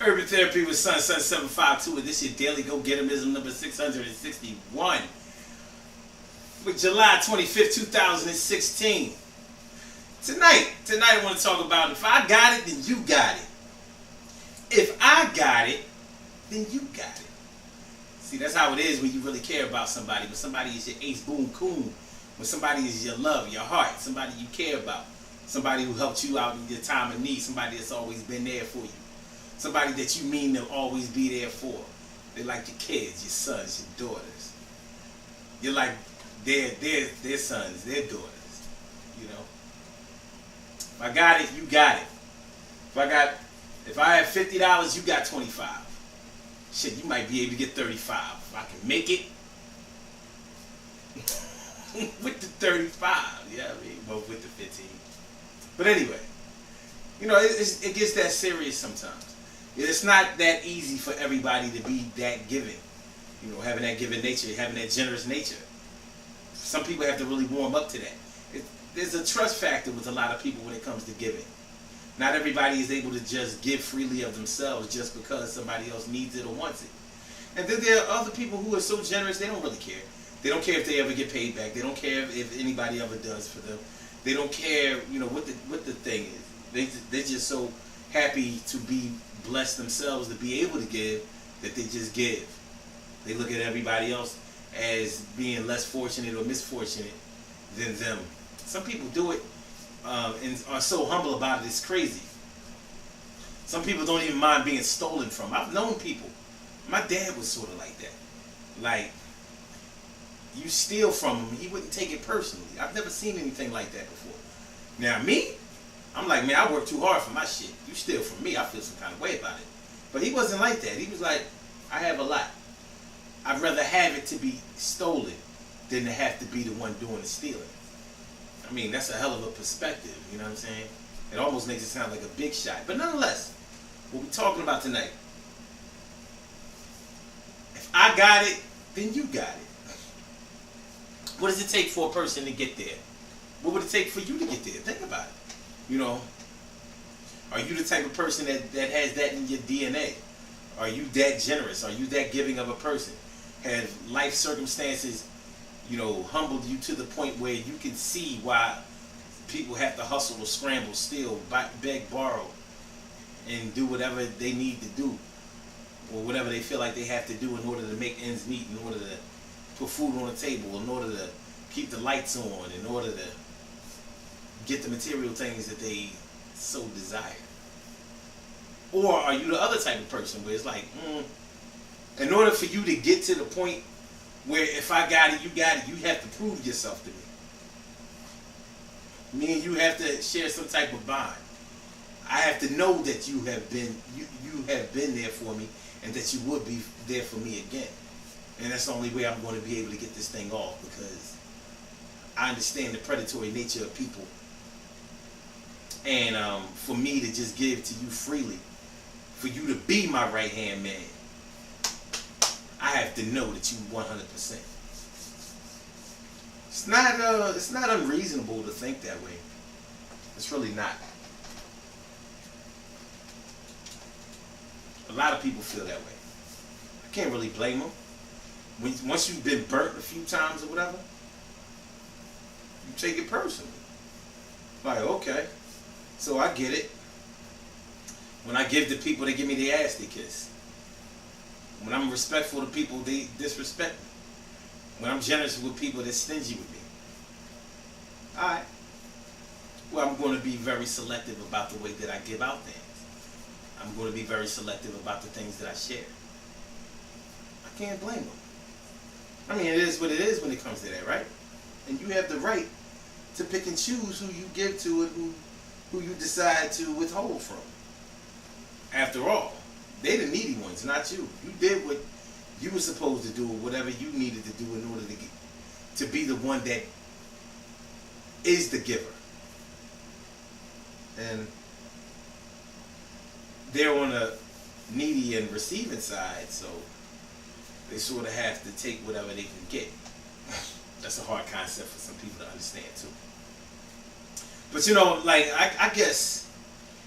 Urban Therapy with Sun 752, and this is your daily go-getterism number 661 with July 25th, 2016. Tonight I want to talk about if I got it, then you got it. If I got it, then you got it. See, that's how it is when you really care about somebody. When somebody is your ace, boom, coon. When somebody is your love, your heart, somebody you care about. Somebody who helped you out in your time of need. Somebody that's always been there for you. Somebody that you mean to always be there for. They're like your kids, your sons, your daughters. You're like their sons, their daughters. You know? If I got it, you got it. If I have $50, you got 25. Shit, you might be able to get 35. If I can make it with the 35, yeah, I mean, well, with the 15. But anyway, you know, it gets that serious sometimes. It's not that easy for everybody to be that giving. You know, having that giving nature, having that generous nature. Some people have to really warm up to that. There's a trust factor with a lot of people when it comes to giving. Not everybody is able to just give freely of themselves just because somebody else needs it or wants it. And then there are other people who are so generous they don't really care. They don't care if they ever get paid back. They don't care if anybody ever does for them. They don't care, you know, what the thing is. They're just so happy to be blessed themselves to be able to give that they just give. They look at everybody else as being less fortunate or misfortunate than them. Some people do it and are so humble about it, it's crazy. Some people don't even mind being stolen from. I've known people. My dad was sort of like that. Like, you steal from him, he wouldn't take it personally. I've never seen anything like that before. Now me, I'm like, man, I work too hard for my shit. You steal from me, I feel some kind of way about it. But he wasn't like that. He was like, I have a lot. I'd rather have it to be stolen than to have to be the one doing the stealing. I mean, that's a hell of a perspective, you know what I'm saying? It almost makes it sound like a big shot. But nonetheless, what we're talking about tonight, if I got it, then you got it. What does it take for a person to get there? What would it take for you to get there? Think about it. You know, are you the type of person that has that in your DNA? Are you that generous? Are you that giving of a person? Have life circumstances, you know, humbled you to the point where you can see why people have to hustle or scramble, steal, beg, borrow, and do whatever they need to do, or whatever they feel like they have to do in order to make ends meet, in order to put food on the table, in order to keep the lights on, in order to get the material things that they so desire? Or are you the other type of person where it's like, in order for you to get to the point where if I got it, you got it, you have to prove yourself to me. Me and you have to share some type of bond. I have to know that you have been there for me, and that you would be there for me again. And that's the only way I'm going to be able to get this thing off, because I understand the predatory nature of people. And for me to just give to you freely, for you to be my right-hand man, I have to know that you 100%. It's not unreasonable to think that way. It's really not. A lot of people feel that way. I can't really blame them. Once you've been burnt a few times or whatever, you take it personally. Like, okay, so I get it. When I give to people, they give me the ass they kiss. When I'm respectful to people, they disrespect me. When I'm generous with people, they're stingy with me. Alright. Well, I'm going to be very selective about the way that I give out things. I'm going to be very selective about the things that I share. I can't blame them. I mean, it is what it is when it comes to that, right? And you have the right to pick and choose who you give to and who you decide to withhold from. After all, they're the needy ones, not you. You did what you were supposed to do, or whatever you needed to do in order to be the one that is the giver. And they're on the needy and receiving side, so they sort of have to take whatever they can get. That's a hard concept for some people to understand too. But like I guess,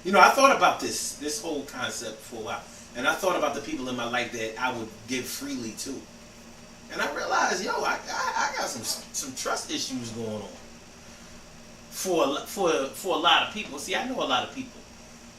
I thought about this whole concept for a while. And I thought about the people in my life that I would give freely to. And I realized, I got some trust issues going on for a lot of people. See, I know a lot of people,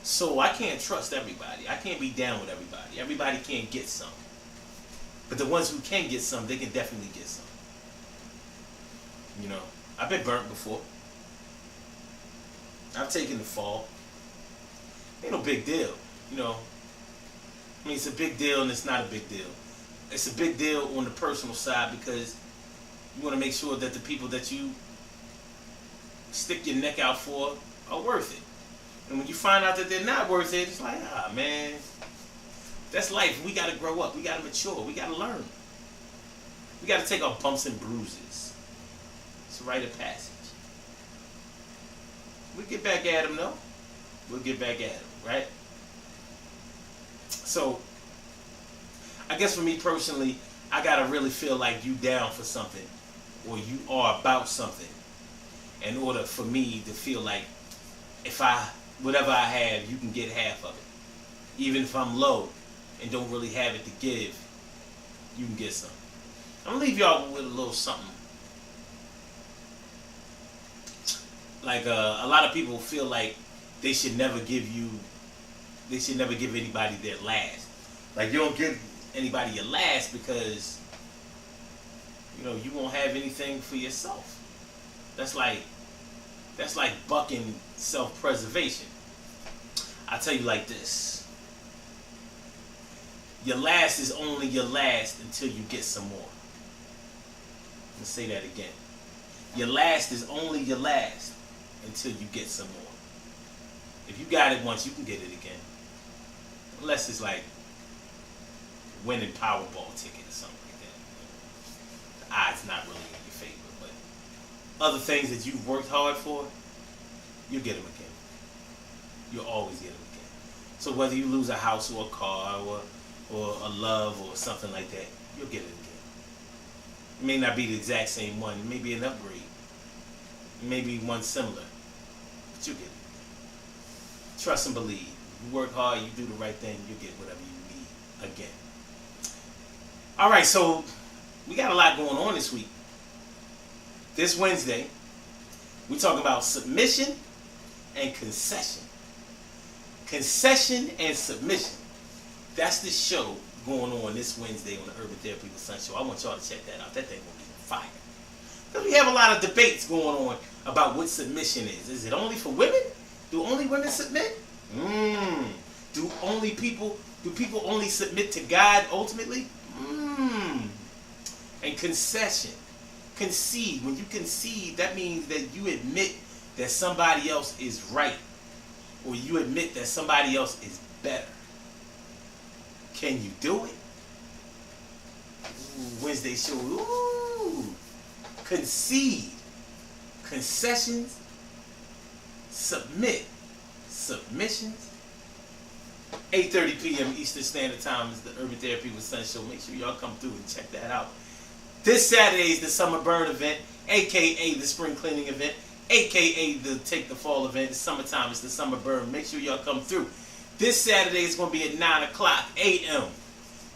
so I can't trust everybody. I can't be down with everybody. Everybody can't get some, but the ones who can get some, they can definitely get some. You know, I've been burnt before. I've taken the fall. Ain't no big deal, you know. I mean, it's a big deal and it's not a big deal. It's a big deal on the personal side because you want to make sure that the people that you stick your neck out for are worth it. And when you find out that they're not worth it, it's like, man, that's life. We got to grow up. We got to mature. We got to learn. We got to take our bumps and bruises. It's a rite of passage. We'll get back at them, though. We'll get back at them, right? So, I guess for me personally, I gotta really feel like you down for something, or you are about something, in order for me to feel like whatever I have, you can get half of it. Even if I'm low and don't really have it to give, you can get some. I'm gonna leave y'all with a little something. Like a lot of people feel like they should never give anybody their last. Like you don't give anybody your last because you won't have anything for yourself. That's like bucking self-preservation. I tell you like this. Your last is only your last until you get some more. Let's say that again. Your last is only your last until you get some more. If you got it once, you can get it again. Unless it's like winning Powerball ticket or something like that. The odds not really in your favor, but other things that you've worked hard for, you'll get them again. You'll always get them again. So whether you lose a house or a car or a love or something like that, you'll get it again. It may not be the exact same one. It may be an upgrade. It may be one similar. But you'll get it. Trust and believe. You work hard, you do the right thing, you'll get whatever you need again. Alright, so we got a lot going on this week. This Wednesday, we talk about submission and concession. Concession and submission. That's the show going on this Wednesday on the Urban Therapy with Sun Show. I want y'all to check that out. That thing will be on fire. Because we have a lot of debates going on about what submission is. Is it only for women? Do only women submit? Do people only submit to God ultimately? And concession. Concede. When you concede, that means that you admit that somebody else is right. Or you admit that somebody else is better. Can you do it? Wednesday show. Concede. Concessions. Submit. Submissions. 8:30 p.m. Eastern Standard Time is the Urban Therapy with Sun Show. Make sure y'all come through and check that out. This Saturday is the Summer Burn event, a.k.a. the Spring Cleaning event, a.k.a. the Take the Fall event. It's summertime. It's the Summer Burn. Make sure y'all come through. This Saturday is going to be at 9 o'clock a.m.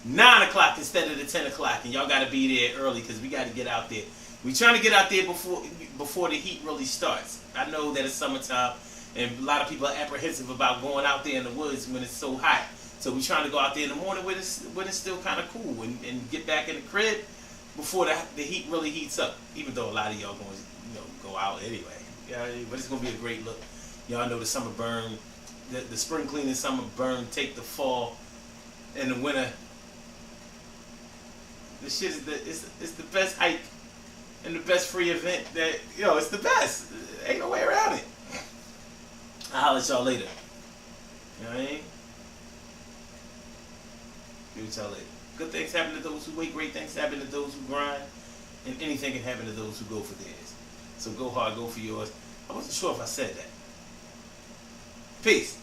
9 o'clock instead of the 10 o'clock. And y'all got to be there early because we got to get out there. We're trying to get out there before the heat really starts. I know that it's summertime. And a lot of people are apprehensive about going out there in the woods when it's so hot. So we're trying to go out there in the morning when it's still kind of cool and get back in the crib before the heat really heats up. Even though a lot of y'all going to go out anyway. Yeah, but it's going to be a great look. Y'all know the summer burn, the spring cleaning, summer burn, take the fall, and the winter. This shit is it's the best hike and the best free event that it's the best. Ain't no way around it. I'll holler at y'all later. You know what I mean? Be with y'all later. Good things happen to those who wait. Great things happen to those who grind. And anything can happen to those who go for theirs. So go hard, go for yours. I wasn't sure if I said that. Peace.